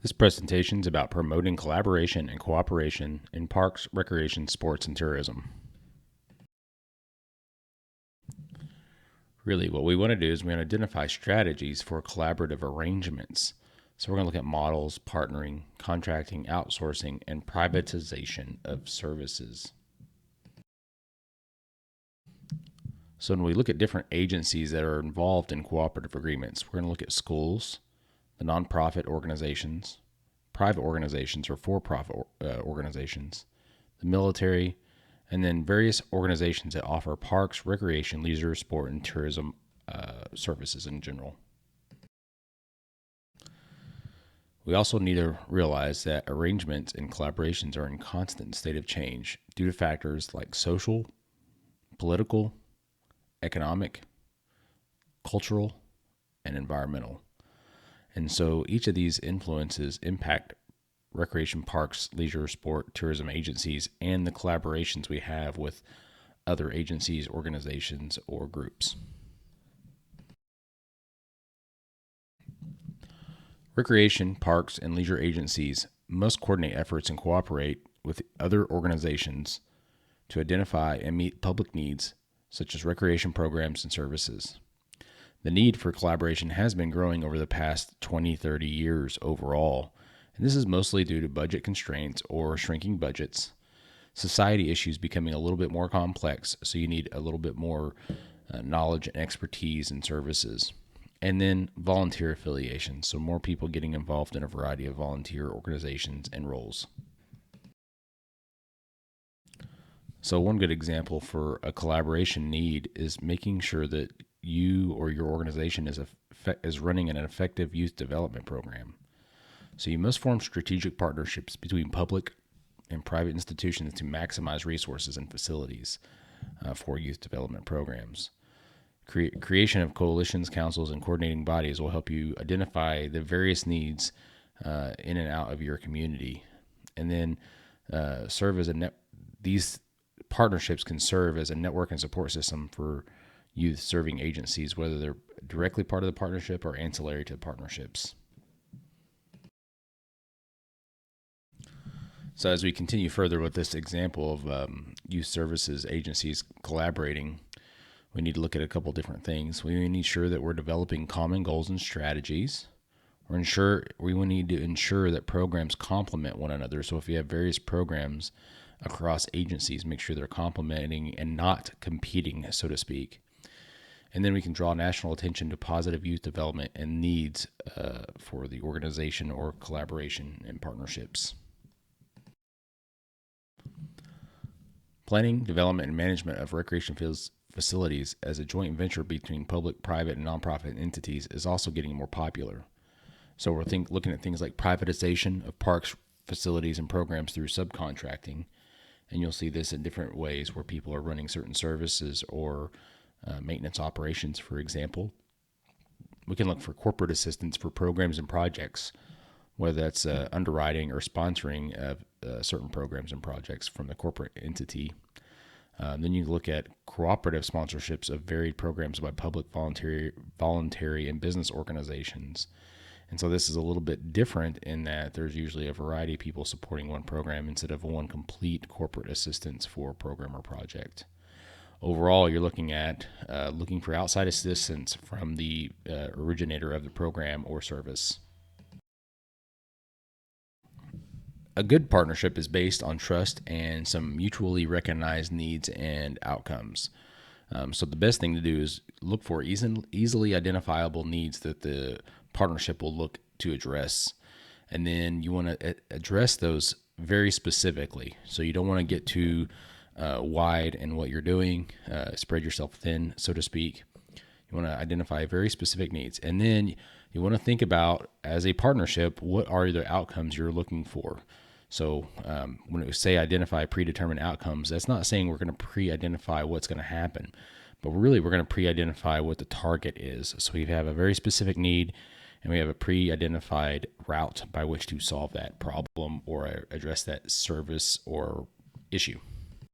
This presentation is about promoting collaboration and cooperation in parks, recreation, sports, and tourism. Really, what we want to do is we want to identify strategies for collaborative arrangements. So we're going to look at models, partnering, contracting, outsourcing, and privatization of services. So when we look at different agencies that are involved in cooperative agreements, we're going to look at schools, the nonprofit organizations, private organizations or for-profit organizations, the military, and then various organizations that offer parks, recreation, leisure, sport, and tourism services in general. We also need to realize that arrangements and collaborations are in constant state of change due to factors like social, political, economic, cultural, and environmental. And so each of these influences impact recreation, parks, leisure, sport, tourism agencies, and the collaborations we have with other agencies, organizations, or groups. Recreation, parks, and leisure agencies must coordinate efforts and cooperate with other organizations to identify and meet public needs, such as recreation programs and services. The need for collaboration has been growing over the past 20-30 years overall, and this is mostly due to budget constraints or shrinking budgets, society issues becoming a little bit more complex, so you need a little bit more knowledge and expertise and services, and then volunteer affiliation, so more people getting involved in a variety of volunteer organizations and roles. So one good example for a collaboration need is making sure that you or your organization is running an effective youth development program. So you must form strategic partnerships between public and private institutions to maximize resources and facilities for youth development programs. Creation of coalitions, councils, and coordinating bodies will help you identify the various needs in and out of your community, and then serve as these partnerships can serve as a network and support system for youth serving agencies, whether they're directly part of the partnership or ancillary to partnerships. So as we continue further with this example of youth services agencies collaborating, we need to look at a couple different things. We need to ensure that we're developing common goals and strategies. We need to ensure that programs complement one another. So if you have various programs across agencies, make sure they're complementing and not competing, so to speak. And then we can draw national attention to positive youth development and needs for the organization or collaboration and partnerships. Planning, development, and management of recreation facilities as a joint venture between public, private, and nonprofit entities is also getting more popular. So we're looking at things like privatization of parks, facilities, and programs through subcontracting. And you'll see this in different ways where people are running certain services or maintenance operations, for example. We can look for corporate assistance for programs and projects, whether that's underwriting or sponsoring of certain programs and projects from the corporate entity. Then you look at cooperative sponsorships of varied programs by public, voluntary, and business organizations. And so this is a little bit different in that there's usually a variety of people supporting one program instead of one complete corporate assistance for a program or project. Overall, you're looking at looking for outside assistance from the originator of the program or service. A good partnership is based on trust and some mutually recognized needs and outcomes. So the best thing to do is look for easily identifiable needs that the partnership will look to address. And then you want to address those very specifically. So you don't want to get too wide in what you're doing, spread yourself thin, so to speak. You want to identify very specific needs. And then you want to think about, as a partnership, what are the outcomes you're looking for? So when we say identify predetermined outcomes, that's not saying we're going to pre-identify what's going to happen, but really we're going to pre-identify what the target is. So we have a very specific need, and we have a pre-identified route by which to solve that problem or address that service or issue.